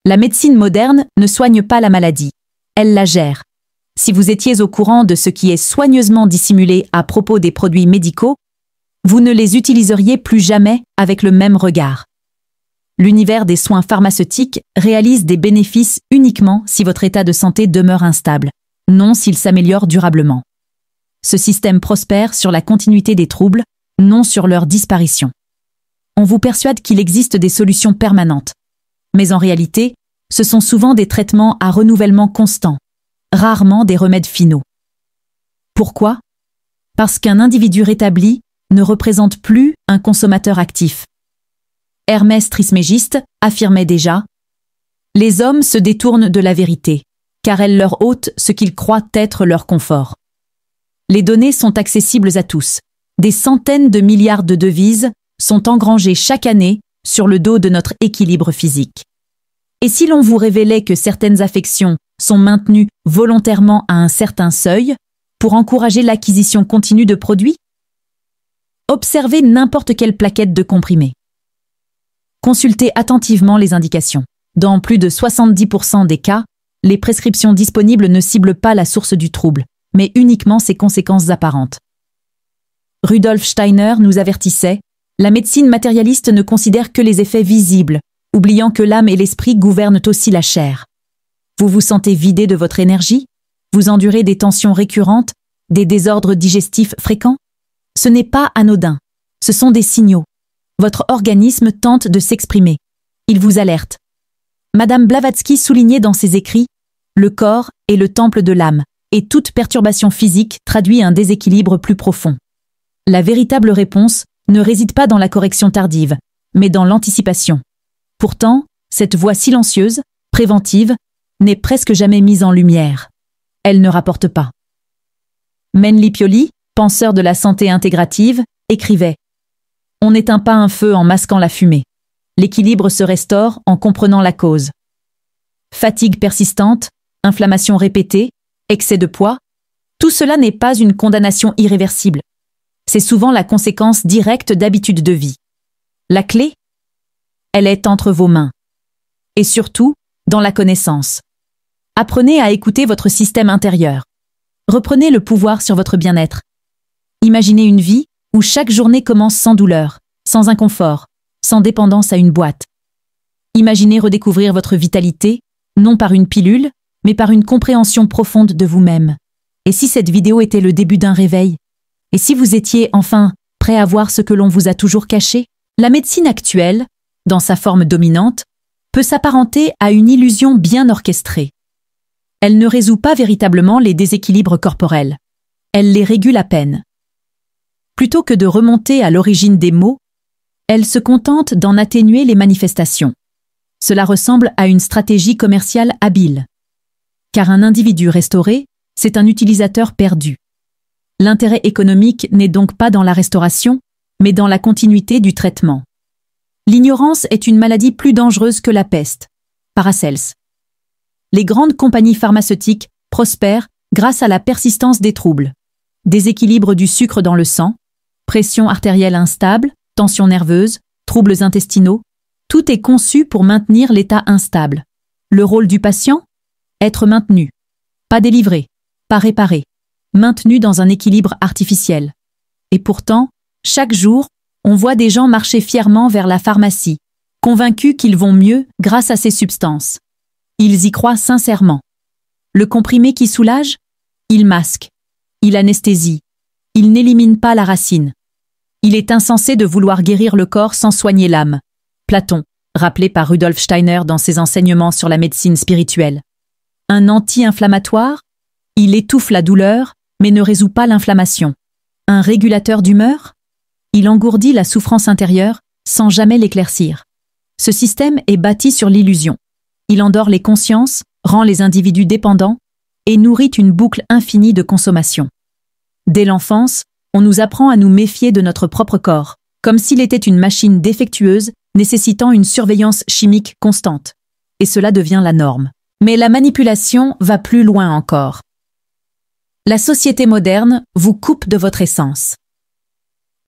La médecine moderne ne soigne pas la maladie, elle la gère. Si vous étiez au courant de ce qui est soigneusement dissimulé à propos des produits médicaux, vous ne les utiliseriez plus jamais avec le même regard. L'univers des soins pharmaceutiques réalise des bénéfices uniquement si votre état de santé demeure instable, non s'il s'améliore durablement. Ce système prospère sur la continuité des troubles, non sur leur disparition. On vous persuade qu'il existe des solutions permanentes. Mais en réalité, ce sont souvent des traitements à renouvellement constant, rarement des remèdes finaux. Pourquoi? Parce qu'un individu rétabli ne représente plus un consommateur actif. Hermès Trismégiste affirmait déjà « Les hommes se détournent de la vérité, car elle leur ôte ce qu'ils croient être leur confort. » Les données sont accessibles à tous. Des centaines de milliards de devises sont engrangées chaque année sur le dos de notre équilibre physique. Et si l'on vous révélait que certaines affections sont maintenues volontairement à un certain seuil pour encourager l'acquisition continue de produits? Observez n'importe quelle plaquette de comprimés. Consultez attentivement les indications. Dans plus de 70% des cas, les prescriptions disponibles ne ciblent pas la source du trouble, mais uniquement ses conséquences apparentes. Rudolf Steiner nous avertissait, la médecine matérialiste ne considère que les effets visibles, oubliant que l'âme et l'esprit gouvernent aussi la chair. Vous vous sentez vidé de votre énergie? Vous endurez des tensions récurrentes, des désordres digestifs fréquents? Ce n'est pas anodin, ce sont des signaux. Votre organisme tente de s'exprimer. Il vous alerte. Madame Blavatsky soulignait dans ses écrits « Le corps est le temple de l'âme, et toute perturbation physique traduit un déséquilibre plus profond. » La véritable réponse ne réside pas dans la correction tardive, mais dans l'anticipation. Pourtant, cette voie silencieuse, préventive, n'est presque jamais mise en lumière. Elle ne rapporte pas. Menli Pioli, penseur de la santé intégrative, écrivait « On n'éteint pas un feu en masquant la fumée. L'équilibre se restaure en comprenant la cause. » Fatigue persistante, inflammation répétée, excès de poids, tout cela n'est pas une condamnation irréversible. C'est souvent la conséquence directe d'habitudes de vie. La clé? Elle est entre vos mains. Et surtout, dans la connaissance. Apprenez à écouter votre système intérieur. Reprenez le pouvoir sur votre bien-être. Imaginez une vie où chaque journée commence sans douleur, sans inconfort, sans dépendance à une boîte. Imaginez redécouvrir votre vitalité, non par une pilule, mais par une compréhension profonde de vous-même. Et si cette vidéo était le début d'un réveil? Et si vous étiez enfin prêt à voir ce que l'on vous a toujours caché? La médecine actuelle, dans sa forme dominante, peut s'apparenter à une illusion bien orchestrée. Elle ne résout pas véritablement les déséquilibres corporels. Elle les régule à peine. Plutôt que de remonter à l'origine des maux, elle se contente d'en atténuer les manifestations. Cela ressemble à une stratégie commerciale habile. Car un individu restauré, c'est un utilisateur perdu. L'intérêt économique n'est donc pas dans la restauration, mais dans la continuité du traitement. L'ignorance est une maladie plus dangereuse que la peste. Paracels. Les grandes compagnies pharmaceutiques prospèrent grâce à la persistance des troubles. Déséquilibre du sucre dans le sang, pression artérielle instable, tension nerveuse, troubles intestinaux, tout est conçu pour maintenir l'état instable. Le rôle du patient? Être maintenu. Pas délivré, pas réparé, maintenu dans un équilibre artificiel. Et pourtant, chaque jour, on voit des gens marcher fièrement vers la pharmacie, convaincus qu'ils vont mieux grâce à ces substances. Ils y croient sincèrement. Le comprimé qui soulage? Il masque. Il anesthésie. Il n'élimine pas la racine. Il est insensé de vouloir guérir le corps sans soigner l'âme. Platon, rappelé par Rudolf Steiner dans ses enseignements sur la médecine spirituelle. Un anti-inflammatoire? Il étouffe la douleur, mais ne résout pas l'inflammation. Un régulateur d'humeur? Il engourdit la souffrance intérieure sans jamais l'éclaircir. Ce système est bâti sur l'illusion. Il endort les consciences, rend les individus dépendants et nourrit une boucle infinie de consommation. Dès l'enfance, on nous apprend à nous méfier de notre propre corps, comme s'il était une machine défectueuse nécessitant une surveillance chimique constante. Et cela devient la norme. Mais la manipulation va plus loin encore. La société moderne vous coupe de votre essence.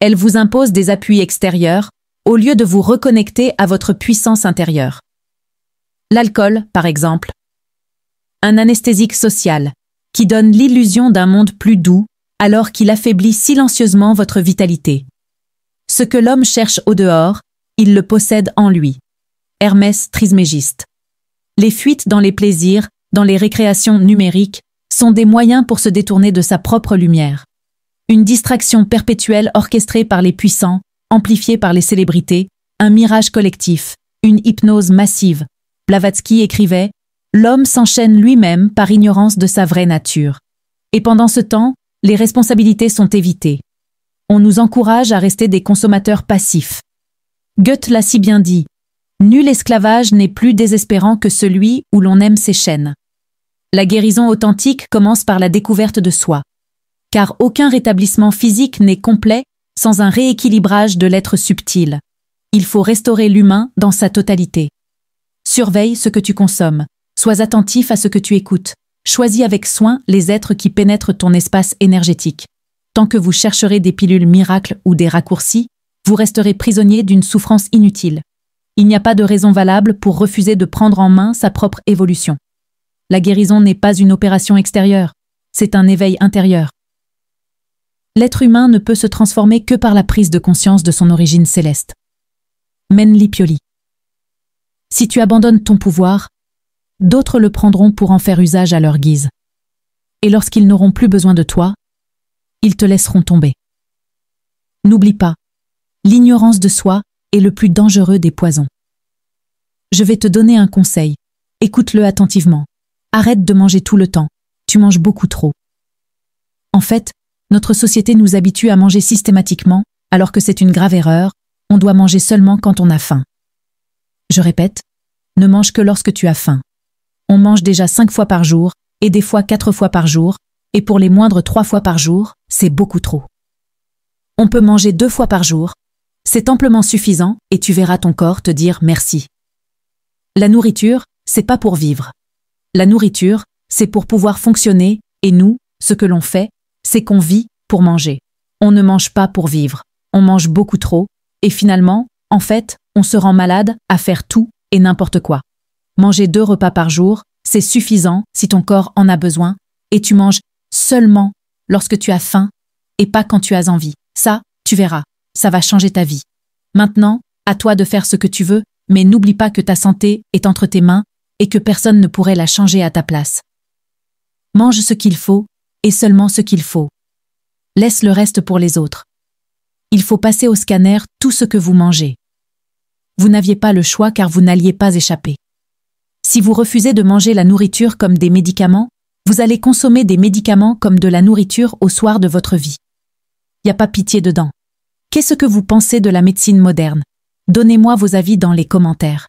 Elle vous impose des appuis extérieurs au lieu de vous reconnecter à votre puissance intérieure. L'alcool, par exemple. Un anesthésique social, qui donne l'illusion d'un monde plus doux, alors qu'il affaiblit silencieusement votre vitalité. Ce que l'homme cherche au dehors, il le possède en lui. Hermès Trismégiste. Les fuites dans les plaisirs, dans les récréations numériques, sont des moyens pour se détourner de sa propre lumière. Une distraction perpétuelle orchestrée par les puissants, amplifiée par les célébrités, un mirage collectif, une hypnose massive. Blavatsky écrivait « L'homme s'enchaîne lui-même par ignorance de sa vraie nature. Et pendant ce temps, les responsabilités sont évitées. On nous encourage à rester des consommateurs passifs. » Goethe l'a si bien dit « Nul esclavage n'est plus désespérant que celui où l'on aime ses chaînes. » La guérison authentique commence par la découverte de soi. Car aucun rétablissement physique n'est complet sans un rééquilibrage de l'être subtil. Il faut restaurer l'humain dans sa totalité. Surveille ce que tu consommes. Sois attentif à ce que tu écoutes. Choisis avec soin les êtres qui pénètrent ton espace énergétique. Tant que vous chercherez des pilules miracles ou des raccourcis, vous resterez prisonnier d'une souffrance inutile. Il n'y a pas de raison valable pour refuser de prendre en main sa propre évolution. La guérison n'est pas une opération extérieure, c'est un éveil intérieur. L'être humain ne peut se transformer que par la prise de conscience de son origine céleste. Menli Pioli. Si tu abandonnes ton pouvoir, d'autres le prendront pour en faire usage à leur guise. Et lorsqu'ils n'auront plus besoin de toi, ils te laisseront tomber. N'oublie pas, l'ignorance de soi est le plus dangereux des poisons. Je vais te donner un conseil. Écoute-le attentivement. Arrête de manger tout le temps. Tu manges beaucoup trop. En fait, notre société nous habitue à manger systématiquement, alors que c'est une grave erreur. On doit manger seulement quand on a faim. Je répète, ne mange que lorsque tu as faim. On mange déjà 5 fois par jour, et des fois 4 fois par jour, et pour les moindres 3 fois par jour, c'est beaucoup trop. On peut manger 2 fois par jour, c'est amplement suffisant, et tu verras ton corps te dire merci. La nourriture, c'est pas pour vivre. La nourriture, c'est pour pouvoir fonctionner, et nous, ce que l'on fait, c'est qu'on vit pour manger. On ne mange pas pour vivre, on mange beaucoup trop, et finalement, en fait, on se rend malade à faire tout et n'importe quoi. Manger 2 repas par jour, c'est suffisant si ton corps en a besoin, et tu manges seulement lorsque tu as faim, et pas quand tu as envie. Ça, tu verras, ça va changer ta vie. Maintenant, à toi de faire ce que tu veux, mais n'oublie pas que ta santé est entre tes mains, et que personne ne pourrait la changer à ta place. Mange ce qu'il faut, et seulement ce qu'il faut. Laisse le reste pour les autres. Il faut passer au scanner tout ce que vous mangez. Vous n'aviez pas le choix car vous n'alliez pas échapper. Si vous refusez de manger la nourriture comme des médicaments, vous allez consommer des médicaments comme de la nourriture au soir de votre vie. Y a pas pitié dedans. Qu'est-ce que vous pensez de la médecine moderne? Donnez-moi vos avis dans les commentaires.